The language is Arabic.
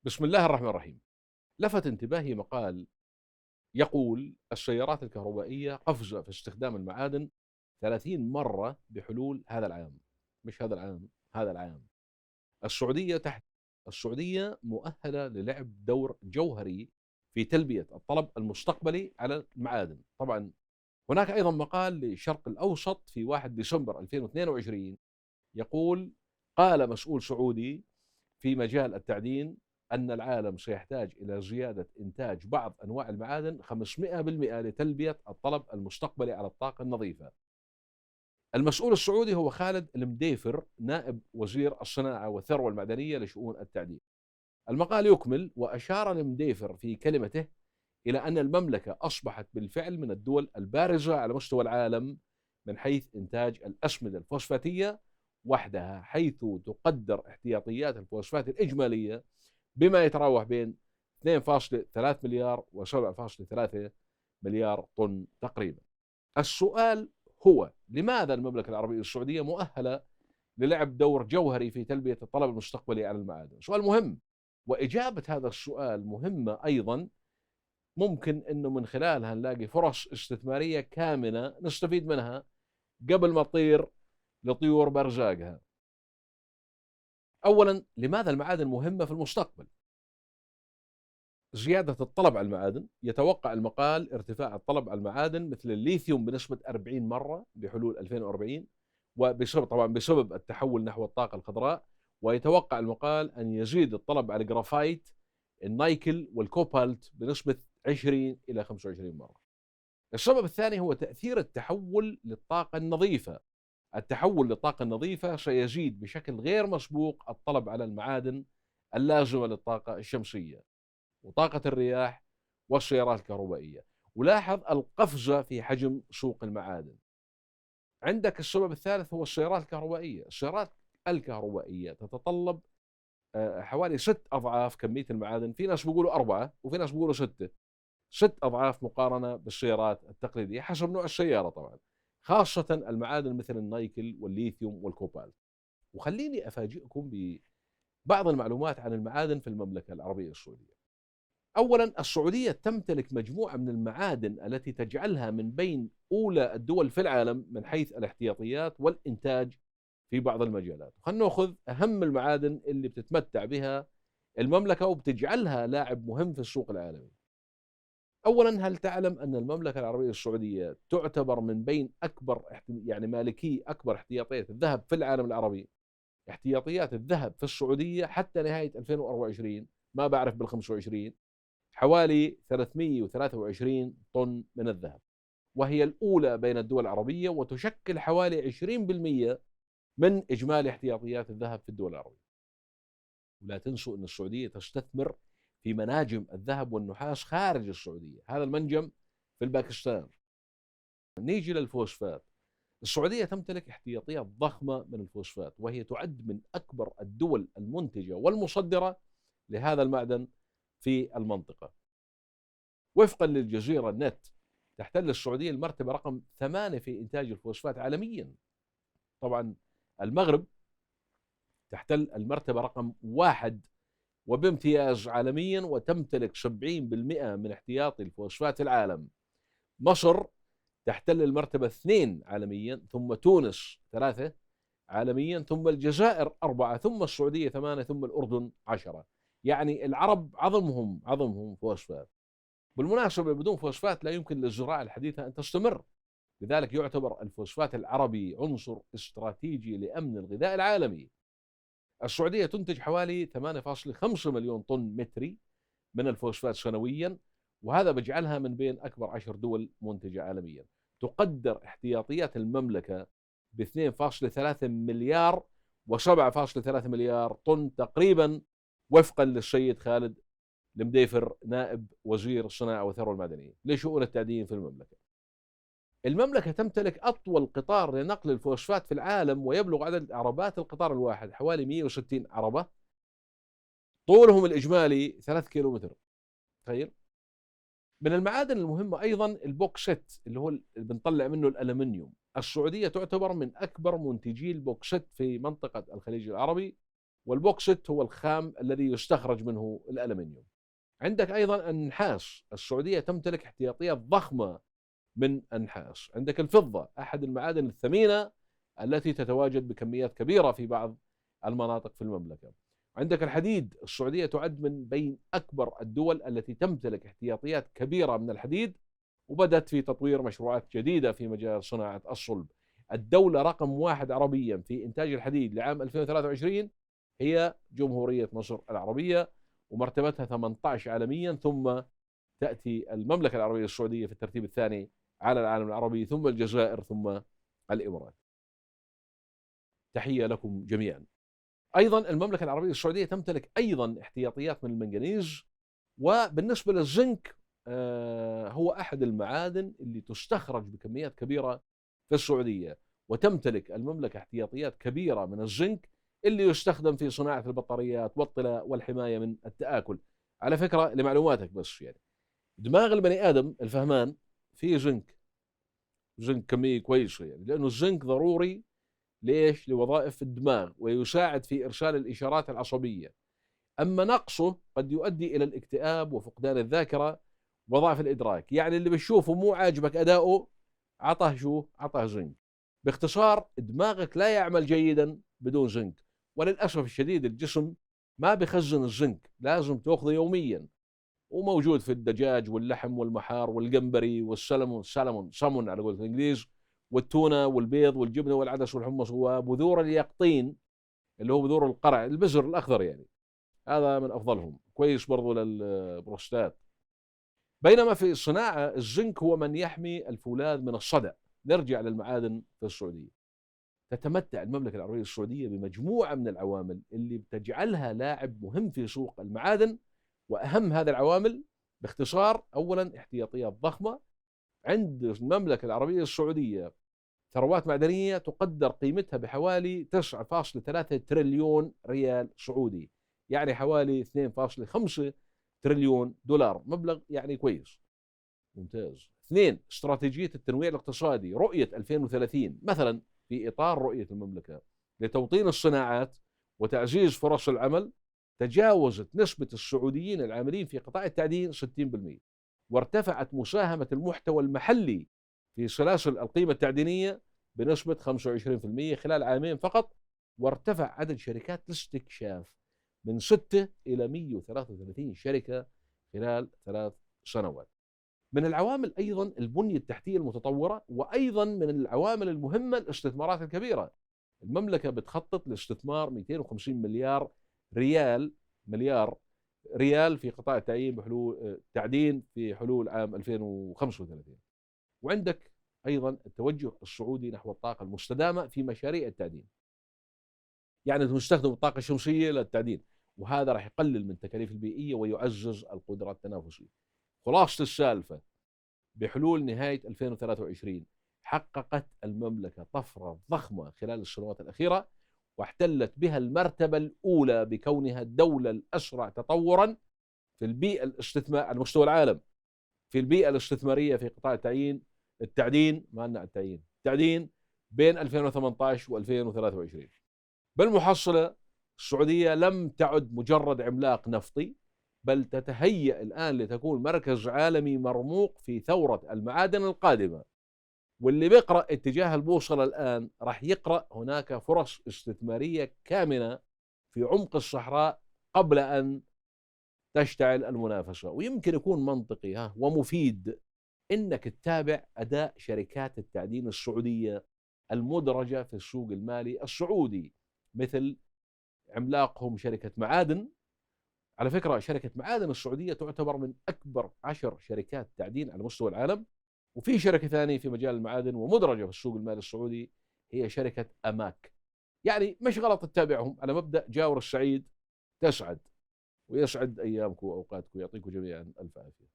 بسم الله الرحمن الرحيم. لفت انتباهي مقال يقول السيارات الكهربائية قفزة في استخدام المعادن 30 مرة بحلول هذا العام. مش هذا العام، هذا العام. السعودية تحت السعودية مؤهلة للعب دور جوهري في تلبية الطلب المستقبلي على المعادن. طبعا هناك أيضا مقال للشرق الأوسط في 1 ديسمبر 2022 يقول: قال مسؤول سعودي في مجال التعدين أن العالم سيحتاج إلى زيادة إنتاج بعض أنواع المعادن 500% لتلبية الطلب المستقبلي على الطاقة النظيفة. المسؤول السعودي هو خالد المديفر، نائب وزير الصناعة والثروة المعدنية لشؤون التعدين. المقال يكمل وأشار المديفر في كلمته إلى أن المملكة أصبحت بالفعل من الدول البارزة على مستوى العالم من حيث إنتاج الأسمدة الفوسفاتية وحدها، حيث تقدر احتياطيات الفوسفات الإجمالية بما يتراوح بين 2.3 مليار و7.3 مليار طن تقريبا. السؤال هو: لماذا المملكة العربية السعودية مؤهلة للعب دور جوهري في تلبية الطلب المستقبلي على المعادن؟ سؤال مهم، وإجابة هذا السؤال مهمة أيضا. ممكن أنه من خلالها نلاقي فرص استثمارية كامنة نستفيد منها قبل ما تطير لطيور بارزاقها. أولا، لماذا المعادن مهمة في المستقبل؟ زيادة الطلب على المعادن. يتوقع المقال ارتفاع الطلب على المعادن مثل الليثيوم بنسبة 40 مرة بحلول 2040، وبسبب طبعا بسبب التحول نحو الطاقة الخضراء. ويتوقع المقال أن يزيد الطلب على الجرافايت، النايكل والكوبالت بنسبة 20 إلى 25 مرة. السبب الثاني هو تأثير التحول للطاقة النظيفة. التحول للطاقة النظيفة سيزيد بشكل غير مسبوق الطلب على المعادن اللازمة للطاقة الشمسية وطاقة الرياح والسيارات الكهربائية. ولاحظ القفزة في حجم سوق المعادن. عندك السبب الثالث هو السيارات الكهربائية. السيارات الكهربائية تتطلب حوالي 6 أضعاف كمية المعادن. في ناس بيقولوا 4 وفي ناس بيقولوا 6. 6 أضعاف مقارنة بالسيارات التقليدية حسب نوع السيارة طبعا، خاصة المعادن مثل النيكل والليثيوم والكوبالت. وخليني أفاجئكم ببعض المعلومات عن المعادن في المملكة العربية السعودية. أولا، السعودية تمتلك مجموعة من المعادن التي تجعلها من بين أولى الدول في العالم من حيث الاحتياطيات والإنتاج في بعض المجالات. خلينا نأخذ أهم المعادن اللي بتتمتع بها المملكة وبتجعلها لاعب مهم في السوق العالمي. أولا، هل تعلم أن المملكة العربية السعودية تعتبر من بين مالكي أكبر احتياطيات الذهب في العالم العربي؟ احتياطيات الذهب في السعودية حتى نهاية 2024، ما بعرف بال 25، حوالي 323 طن من الذهب، وهي الأولى بين الدول العربية وتشكل حوالي 20% من إجمالي احتياطيات الذهب في الدول العربية. ولا تنسوا أن السعودية تستثمر في مناجم الذهب والنحاس خارج السعودية. هذا المنجم في الباكستان. نيجي للفوسفات. السعودية تمتلك احتياطيات ضخمة من الفوسفات، وهي تعد من أكبر الدول المنتجة والمصدرة لهذا المعدن في المنطقة. وفقا للجزيرة نت، تحتل السعودية المرتبة رقم 8 في إنتاج الفوسفات عالميا. طبعا المغرب تحتل المرتبة رقم 1 وبامتياز عالميا، وتمتلك 70% من احتياطي الفوسفات العالم. مصر تحتل المرتبة 2 عالميا، ثم تونس 3 عالميا، ثم الجزائر 4، ثم السعودية 8، ثم الأردن 10. يعني العرب عظمهم فوسفات. بالمناسبة بدون فوسفات لا يمكن للزراعة الحديثة أن تستمر. لذلك يعتبر الفوسفات العربي عنصر استراتيجي لأمن الغذاء العالمي. السعودية تنتج حوالي 8.5 مليون طن متري من الفوسفات سنويا، وهذا بيجعلها من بين أكبر 10 دول منتجة عالميا. تقدر احتياطيات المملكة ب 2.3 مليار و7.3 مليار طن تقريبا، وفقا للسيد خالد المديفر، نائب وزير الصناعة والثروة المعدنية لشؤون التعدين في المملكة. المملكة تمتلك أطول قطار لنقل الفوسفات في العالم، ويبلغ عدد عربات القطار الواحد حوالي 160 عربة، طولهم الإجمالي 3 كيلومتر. تخيل. من المعادن المهمة أيضا البوكسيت، اللي هو اللي بنطلع منه الألمنيوم. السعودية تعتبر من أكبر منتجي البوكسيت في منطقة الخليج العربي، والبوكسيت هو الخام الذي يستخرج منه الألمنيوم. عندك أيضا النحاس، السعودية تمتلك احتياطيات ضخمة من النحاس. عندك الفضة، أحد المعادن الثمينة التي تتواجد بكميات كبيرة في بعض المناطق في المملكة. عندك الحديد، السعودية تعد من بين أكبر الدول التي تمتلك احتياطيات كبيرة من الحديد، وبدأت في تطوير مشروعات جديدة في مجال صناعة الصلب. الدولة رقم واحد عربيا في إنتاج الحديد لعام 2023 هي جمهورية مصر العربية، ومرتبتها 18 عالميا، ثم تأتي المملكة العربية السعودية في الترتيب الثاني على العالم العربي، ثم الجزائر، ثم الإمارات. تحية لكم جميعا. أيضا المملكة العربية السعودية تمتلك أيضا احتياطيات من المنغنيز. وبالنسبة للزنك، هو أحد المعادن اللي تستخرج بكميات كبيرة في السعودية، وتمتلك المملكة احتياطيات كبيرة من الزنك اللي يستخدم في صناعة البطاريات والطلاء والحماية من التآكل. على فكرة لمعلوماتك بس، يعني دماغ البني آدم الفهمان فيه زنك، زنك كمية كويسة، يعني لأنه الزنك ضروري. ليش؟ لوظائف الدماغ، ويساعد في إرسال الإشارات العصبية. أما نقصه قد يؤدي إلى الاكتئاب وفقدان الذاكرة وضعف الإدراك. يعني اللي بتشوفه مو عاجبك أداؤه، عطاه شو؟ عطاه زنك. باختصار، دماغك لا يعمل جيدا بدون زنك. وللأسف الشديد الجسم ما بخزن الزنك، لازم تأخذه يوميا. وموجود في الدجاج واللحم والمحار والجمبري والسلمون، سمون على قولة الإنجليز، والتونة والبيض والجبنة والعدس والحمص، وبذور اليقطين اللي هو بذور القرع، البزر الأخضر يعني، هذا من أفضلهم، كويس برضو للبروستات. بينما في الصناعة الزنك هو من يحمي الفولاذ من الصدأ. نرجع للمعادن في السعودية. تتمتع المملكة العربية السعودية بمجموعة من العوامل اللي بتجعلها لاعب مهم في سوق المعادن. وأهم هذه العوامل باختصار: أولا، احتياطيات ضخمة. عند المملكة العربية السعودية ثروات معدنية تقدر قيمتها بحوالي 9.3 تريليون ريال سعودي، يعني حوالي 2.5 تريليون دولار، مبلغ يعني كويس ممتاز. اثنين، استراتيجية التنويع الاقتصادي، رؤية 2030 مثلا، في إطار رؤية المملكة لتوطين الصناعات وتعزيز فرص العمل، تجاوزت نسبة السعوديين العاملين في قطاع التعدين 60%، وارتفعت مساهمة المحتوى المحلي في سلاسل القيمة التعدينية بنسبة 25% خلال عامين فقط، وارتفع عدد شركات الاستكشاف من 6 إلى 133 شركة خلال 3 سنوات. من العوامل أيضا البنية التحتية المتطورة، وأيضا من العوامل المهمة الاستثمارات الكبيرة. المملكة بتخطط لاستثمار 250 مليار ريال في قطاع التعيين بحلول التعدين في حلول عام 2035. وعندك أيضا التوجه السعودي نحو الطاقة المستدامة في مشاريع التعدين، يعني نستخدم الطاقة الشمسية للتعدين، وهذا راح يقلل من التكاليف البيئية ويعزز القدرة التنافسية. خلاصة السالفة: بحلول نهاية 2023 حققت المملكة طفرة ضخمة خلال السنوات الأخيرة، واحتلت بها المرتبة الأولى بكونها الدولة الأسرع تطورا في البيئة الاستثمار على مستوى العالم، في البيئة الاستثمارية في قطاع التعدين بين 2018 و2023. بالمحصلة، السعودية لم تعد مجرد عملاق نفطي، بل تتهيأ الآن لتكون مركز عالمي مرموق في ثورة المعادن القادمة. واللي بيقرأ اتجاه البوصلة الآن راح يقرأ هناك فرص استثمارية كامنة في عمق الصحراء قبل أن تشتعل المنافسة. ويمكن يكون منطقي ومفيد إنك تتابع أداء شركات التعدين السعودية المدرجة في السوق المالي السعودي، مثل عملاقهم شركة معادن. على فكرة، شركة معادن السعودية تعتبر من أكبر 10 شركات تعدين على مستوى العالم. وفي شركة ثانية في مجال المعادن ومدرجة في السوق المالي السعودي، هي شركة أماك. يعني مش غلط تتابعهم، على مبدأ جاور السعيد تسعد، ويسعد أيامكم وأوقاتكم. يعطيكم جميعا ألف عافية.